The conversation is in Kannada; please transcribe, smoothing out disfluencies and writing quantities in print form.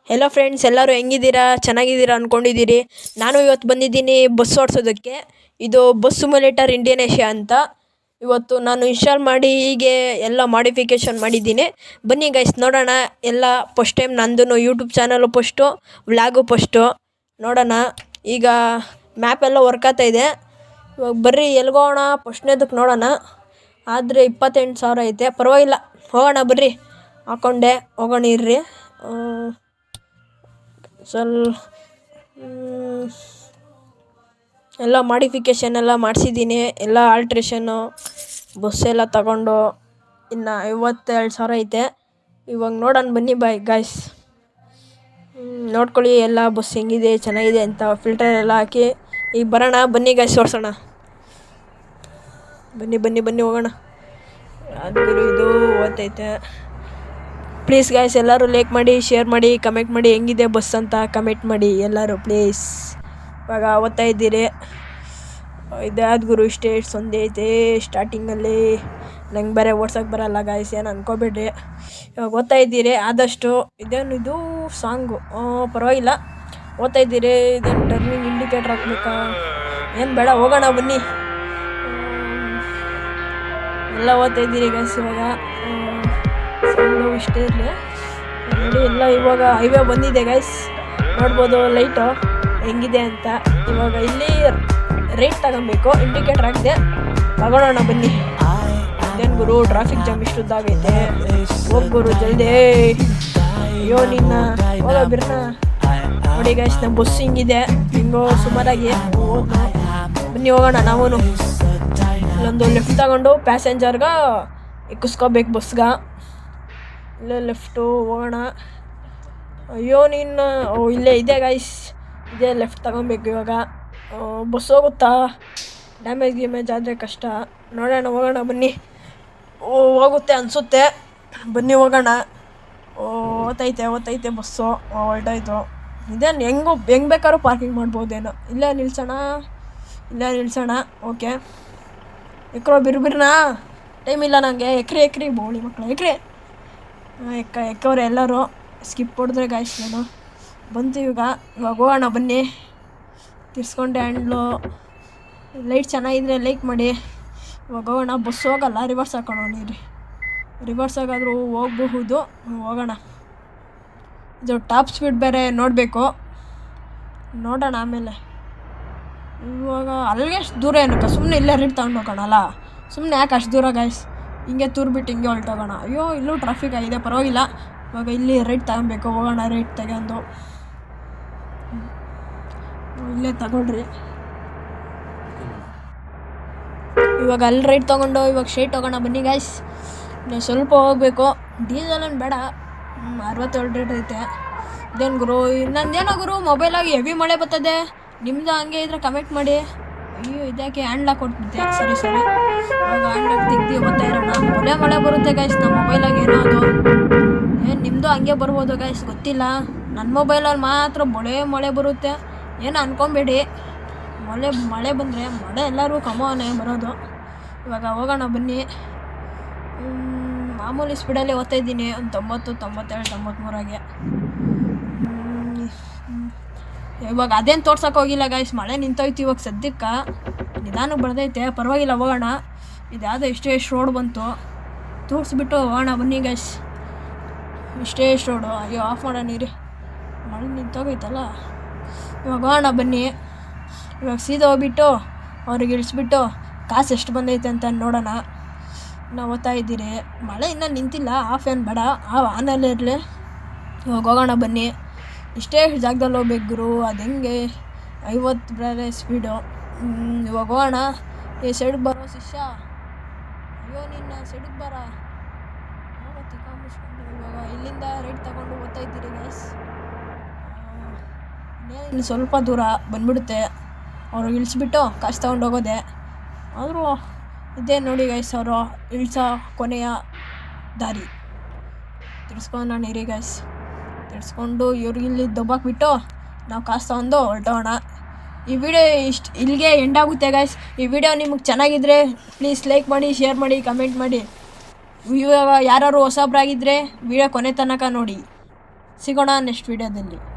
ಹೆಲೋ ಫ್ರೆಂಡ್ಸ್, ಎಲ್ಲರೂ ಹೆಂಗಿದ್ದೀರಾ? ಚೆನ್ನಾಗಿದ್ದೀರಾ ಅಂದ್ಕೊಂಡಿದ್ದೀರಿ. ನಾನು ಇವತ್ತು ಬಂದಿದ್ದೀನಿ ಬಸ್ ಓಡಿಸೋದಕ್ಕೆ. ಇದು ಬಸ್ ಸಿಮ್ಯುಲೇಟರ್ ಇಂಡಿಯನ್ ಏಷ್ಯಾ ಅಂತ. ಇವತ್ತು ನಾನು ಇನ್ಸ್ಟಾಲ್ ಮಾಡಿ ಹೀಗೆ ಎಲ್ಲ ಮಾಡಿಫಿಕೇಷನ್ ಮಾಡಿದ್ದೀನಿ. ಬನ್ನಿ ಗೈಸ್ ನೋಡೋಣ. ಎಲ್ಲ ಫಸ್ಟ್ ಟೈಮ್ ನಂದು YouTube channel first, vlog first. ನೋಡೋಣ. ಈಗ ಮ್ಯಾಪ್ ಎಲ್ಲ ವರ್ಕ್ ಆಗ್ತಾ ಇದೆ. ಇವಾಗ ಬರ್ರಿ ಎಲ್ಗೋಣ ಫಸ್ಟ್ನೇದಕ್ಕೆ ನೋಡೋಣ. ಆದರೆ 28,000 ಐತೆ, ಪರವಾಗಿಲ್ಲ, ಹೋಗೋಣ ಬರ್ರಿ. ಹಾಕ್ಕೊಂಡೆ ಹೋಗೋಣ ಇರ್ರಿ. ಎಲ್ಲ ಮಾಡಿಫಿಕೇಷನ್ ಎಲ್ಲ ಮಾಡಿಸಿದ್ದೀನಿ. ಎಲ್ಲ ಆಲ್ಟ್ರೇಷನ್ನು ಬಸ್ಸೆಲ್ಲ ತಗೊಂಡು ಇನ್ನು 52,000 ಐತೆ. ಇವಾಗ ನೋಡೋಣ ಬನ್ನಿ ಗಾಯ್ಸ್. ನೋಡ್ಕೊಳ್ಳಿ ಎಲ್ಲ ಬಸ್ ಹೆಂಗಿದೆ, ಚೆನ್ನಾಗಿದೆ ಅಂತ. ಫಿಲ್ಟರ್ ಎಲ್ಲ ಹಾಕಿ ಈಗ ಬರೋಣ. ಬನ್ನಿ ಗಾಯ್ಸ್, ಓಡಿಸೋಣ. ಬನ್ನಿ ಬನ್ನಿ ಬನ್ನಿ ಹೋಗೋಣ. ಅದು ಇದು ಓದ್ತೈತೆ. ಪ್ಲೀಸ್ ಗಾಯ್ಸ್, ಎಲ್ಲರೂ ಲೈಕ್ ಮಾಡಿ, ಶೇರ್ ಮಾಡಿ, ಕಮೆಂಟ್ ಮಾಡಿ. ಹೆಂಗಿದೆ ಬಸ್ ಅಂತ ಕಮೆಂಟ್ ಮಾಡಿ ಎಲ್ಲರೂ ಪ್ಲೀಸ್. ಇವಾಗ ಓದ್ತಾ ಇದ್ದೀರಿ. ಇದಾದ ಗುರು ಸ್ಟೇಟ್ಸ್ ಒಂದೇ ಐತೆ ಸ್ಟಾರ್ಟಿಂಗಲ್ಲಿ. ನಂಗೆ ಬೇರೆ ಓಡ್ಸೋಕ್ಕೆ ಬರೋಲ್ಲ ಗಾಯ್ಸ್, ಏನು ಅನ್ಕೋಬೇಡ್ರಿ. ಇವಾಗ ಓದ್ತಾ ಇದ್ದೀರಿ. ಆದಷ್ಟು ಇದೇನು ಇದು ಸಾಂಗು, ಪರವಾಗಿಲ್ಲ ಓದ್ತಾ ಇದ್ದೀರಿ. ಇದೇನು ಟರ್ನಿಂಗ್ ಇಂಡಿಕೇಟ್ರ್ ಹಾಕ್ಬೇಕಾ? ಏನು ಬೇಡ, ಹೋಗೋಣ ಬನ್ನಿ. ಎಲ್ಲ ಓದ್ತಾ ಇದ್ದೀರಿ ಗೈಸ್. ಇವಾಗ ಸೌಂಡು ಇಷ್ಟೇ ಇರಲಿ ನೋಡಿ. ಎಲ್ಲ ಇವಾಗ ಹೈವೇ ಬಂದಿದೆ ಗೈಸ್, ನೋಡ್ಬೋದು ಲೈಟು ಹೆಂಗಿದೆ ಅಂತ. ಇವಾಗ ಇಲ್ಲಿ ರೈಟ್ ತಗೊಬೇಕು, ಇಂಡಿಕೇಟ್ರ್ ಹಾಕಿದೆ. ತಗೊಳ್ಳೋಣ ಬನ್ನಿ. ಇದೇನು ಗುರು ಟ್ರಾಫಿಕ್ ಜಾಮ್ ಇಷ್ಟುದ್ದಾಗೈತೆ. ಹೋಗ್ಗುರು ಜಲ್ದಿ. ಅಯ್ಯೋ ನಿನ್ನ ಹೋಗೋ ಬಿರ್ನ. ನೋಡಿ ಗೈಸ್, ನಮ್ಮ ಬಸ್ ಹಿಂಗಿದೆ, ಹಿಂಗೋ ಸುಮಾರಾಗಿ ಹೋದ್ನು. ಬನ್ನಿ ಹೋಗೋಣ ನಾವು. ಇಲ್ಲೊಂದು ಲೆಫ್ಟ್ ತಗೊಂಡು ಪ್ಯಾಸೆಂಜರ್ಗೆ ಎಕ್ಕಿಸ್ಕೋಬೇಕು ಬಸ್ಗೆ. ಇಲ್ಲೇ ಲೆಫ್ಟು ಹೋಗೋಣ. ಅಯ್ಯೋ ನೀನು ಇಲ್ಲೇ ಇದೆ ಗೈಸ್, ಇದೇ ಲೆಫ್ಟ್ ತಗೊಬೇಕು. ಇವಾಗ ಬಸ್ ಹೋಗುತ್ತಾ? ಡ್ಯಾಮೇಜ್ ಆದರೆ ಕಷ್ಟ. ನೋಡೋಣ, ಹೋಗೋಣ ಬನ್ನಿ. ಹೋಗುತ್ತೆ ಅನಿಸುತ್ತೆ. ಬನ್ನಿ ಹೋಗೋಣ. ಓತೈತೆ ಬಸ್ಸು. ಹೊರಟಾಯ್ತು. ಇದೇನು ಹೆಂಗೆ ಬೇಕಾದ್ರೂ ಪಾರ್ಕಿಂಗ್ ಮಾಡ್ಬೋದೇನೋ. ಇಲ್ಲೇ ನಿಲ್ಸೋಣ. ಓಕೆ, ಎಕ್ರೋ ಬಿರ್ನಾ. ಟೈಮ್ ಇಲ್ಲ ನನಗೆ. ಎಕ್ರಿ ಬೋಳಿ ಮಕ್ಕಳು ಎಕ್ರಿ. ಎಕ್ಕವ್ರೆ ಎಲ್ಲರೂ. ಸ್ಕಿಪ್ ಹೊಡೆದ್ರೆ ಗಾಯ್ಸ್ ನಾನು ಬಂತು. ಇವಾಗ ಹೋಗೋಣ ಬನ್ನಿ. ತಿರ್ಸ್ಕೊಂಡೆ ಹ್ಯಾಂಡ್ಲು. ಲೈಟ್ ಚೆನ್ನಾಗಿದ್ರೆ ಲೈಕ್ ಮಾಡಿ. ಇವಾಗ ಹೋಗೋಣ. ಬಸ್ ಹೋಗಲ್ಲ, ರಿವರ್ಸ್ ಹಾಕೊಂಡು ನೀರಿ. ರಿವರ್ಸ್ ಆಗಾದರೂ ಹೋಗಬಹುದು. ಹೋಗೋಣ. ಇದು ಟಾಪ್ ಸ್ಪೀಡ್ ಬೇರೆ ನೋಡಬೇಕು. ನೋಡೋಣ ಆಮೇಲೆ. ಇವಾಗ ಅಲ್ಲಿಗೆ ಅಷ್ಟು ದೂರ ಏನಕ್ಕ? ಸುಮ್ಮನೆ ಇಲ್ಲೇ ರೇಟ್ ತಗೊಂಡು ಹೋಗೋಣಲ್ಲ. ಸುಮ್ಮನೆ ಯಾಕೆ ಅಷ್ಟು ದೂರ ಗಾಯ್ಸ್? ಹಿಂಗೆ ತೂರ್ಬಿಟ್ಟು ಹಿಂಗೆ ಹೊಲ್ಟೋಗೋಣ. ಅಯ್ಯೋ ಇಲ್ಲೂ ಟ್ರಾಫಿಕ್ ಆಗಿದೆ, ಪರವಾಗಿಲ್ಲ. ಇವಾಗ ಇಲ್ಲಿ ರೈಟ್ ತಗೊಬೇಕು. ಹೋಗೋಣ ರೈಟ್ ತಗೊಂಡು. ಇಲ್ಲೇ ತಗೊಳ್ರಿ. ಇವಾಗ ಅಲ್ಲಿ ರೈಟ್ ತೊಗೊಂಡು ಇವಾಗ ಸ್ಟ್ರೈಟ್ ಹೋಗೋಣ ಬನ್ನಿ ಗಾಯ್ಸ್. ನೀವು ಸ್ವಲ್ಪ ಹೋಗಬೇಕು. ಡೀಸೆಲ್ ಏನು ಬೇಡ. 67 ರೇಟ್ ಐತೆ. ಇದೇನು ಗುರು ನಂದೇನೋ ಗುರು ಮೊಬೈಲಾಗಿ ಹೆವಿ ಮಳೆ ಬರ್ತದೆ. ನಿಮ್ಮದು ಹಂಗೆ ಇದ್ರೆ ಕಮೆಂಟ್ ಮಾಡಿ. ಅಯ್ಯೋ ಇದಕ್ಕೆ ಹ್ಯಾಂಡ್ಲಾಕ್ ಕೊಟ್ಬಿಡ್ತೆ. ಸರಿ ಇವಾಗ ಹ್ಯಾಂಡ್ಲಾಕ್ ತೆಗ್ದು ಓದ್ತಾ ಇರೋಣ. ಮಳೆ ಬರುತ್ತೆ ಗೈಸ್ ನಮ್ಮ ಮೊಬೈಲಾಗಿ. ಏನೋ ಅದು ಏನು ನಿಮ್ಮದು ಹಂಗೆ ಬರ್ಬೋದು ಗೈಸ್, ಗೊತ್ತಿಲ್ಲ. ನನ್ನ ಮೊಬೈಲಲ್ಲಿ ಮಾತ್ರ ಮಳೆ ಬರುತ್ತೆ. ಏನು ಅನ್ಕೊಬೇಡಿ. ಮಳೆ ಬಂದರೆ ಮಳೆ ಎಲ್ಲರಿಗೂ ಕಮ್ಮನೇ ಬರೋದು. ಇವಾಗ ಹೋಗೋಣ ಬನ್ನಿ. ಮಾಮೂಲಿ ಸ್ಪೀಡಲ್ಲೇ ಓದ್ತಾ ಇದ್ದೀನಿ. ಒಂದು 90, 97, 93 ಇವಾಗ ಅದೇನು ತೋರ್ಸೋಕೆ ಹೋಗಿಲ್ಲ ಗಾಯ್ಸ್. ಮಳೆ ನಿಂತೋಯ್ತು ಇವಾಗ ಸದ್ಯಕ್ಕೆ. ನಿಧಾನಕ್ಕೆ ಬರ್ದೈತೆ, ಪರವಾಗಿಲ್ಲ ಹೋಗೋಣ. ಇದು ಯಾವುದೋ ಎಷ್ಟು ರೋಡ್ ಬಂತು ತೋರಿಸ್ಬಿಟ್ಟು ಹೋಗೋಣ ಬನ್ನಿ ಗಾಯ್ಸ್. ಇಷ್ಟೇ ರೋಡು. ಅಯ್ಯೋ ಆಫ್ ಮಾಡೋಣ ನೀರಿ, ಮಳೆ ನಿಂತೋಗೈತಲ್ಲ. ಇವಾಗ ಹೋಗೋಣ ಬನ್ನಿ. ಇವಾಗ ಸೀದಾ ಹೋಗ್ಬಿಟ್ಟು ಅವ್ರಿಗೆ ಇಳಿಸ್ಬಿಟ್ಟು ಕಾಸು ಎಷ್ಟು ಬಂದೈತೆ ಅಂತ ನೋಡೋಣ. ನಾವು ಓದ್ತಾ ಇದ್ದೀರಿ. ಮಳೆ ಇನ್ನೂ ನಿಂತಿಲ್ಲ. ಆಫ್ ಏನು ಬೇಡ, ಆನಲ್ಲೇ ಇರಲಿ. ಇವಾಗ ಹೋಗೋಣ ಬನ್ನಿ. ಇಷ್ಟೇ ಜಾಗದಲ್ಲಿ ಹೋಗ್ಬೇಕು ಗುರು. ಅದು ಹೆಂಗೆ 50 ಬೇರೆ ಸ್ಪೀಡು. ಇವಾಗ ಹೋಗೋಣ. ಈ ಸೈಡಿಗೆ ಬರೋ ಶಿಷ್ಯ. ಅಯ್ಯೋ ನಿನ್ನ ಸೈಡಿಗೆ ಬರ. ಇವಾಗ ಇಲ್ಲಿಂದ ರೈಟ್ ತಗೊಂಡು ಓದ್ತಾ ಇದ್ದೀರಿ ಗೈಸ್. ಇನ್ನು ಸ್ವಲ್ಪ ದೂರ ಬಂದ್ಬಿಡುತ್ತೆ. ಅವರು ಇಳಿಸ್ಬಿಟ್ಟು ಕಾಸು ತಗೊಂಡು ಹೋಗೋದೆ. ಆದರೂ ಇದೇ ನೋಡಿ ಗೈಸ್, ಅವರು ಇಳಿಸೋ ಕೊನೆಯ ದಾರಿ. ತಿರ್ಸ್ಕೊಂಡು ನೀರಿ ಗೈಸ್. ತಿರ್ಸ್ಕೊಂಡು ಇವ್ರಿಗೆ ದಬ್ಬಾಕ್ಬಿಟ್ಟು ನಾವು ಕಾಸು ತಗೊಂಡು ಹೊರಟೋಣ. ಈ ವಿಡಿಯೋ ಇಲ್ಲಿಗೆ ಎಂಡ್ ಆಗುತ್ತೆ ಗೈಸ್. ಈ ವಿಡಿಯೋ ನಿಮಗೆ ಚೆನ್ನಾಗಿದ್ದರೆ ಪ್ಲೀಸ್ ಲೈಕ್ ಮಾಡಿ, ಶೇರ್ ಮಾಡಿ, ಕಮೆಂಟ್ ಮಾಡಿ. ಇವಾಗ ಯಾರು ಹೊಸಬ್ರಾಗಿದ್ದರೆ ವಿಡಿಯೋ ಕೊನೆ ತನಕ ನೋಡಿ. ಸಿಗೋಣ ನೆಕ್ಸ್ಟ್ ವಿಡಿಯೋದಲ್ಲಿ.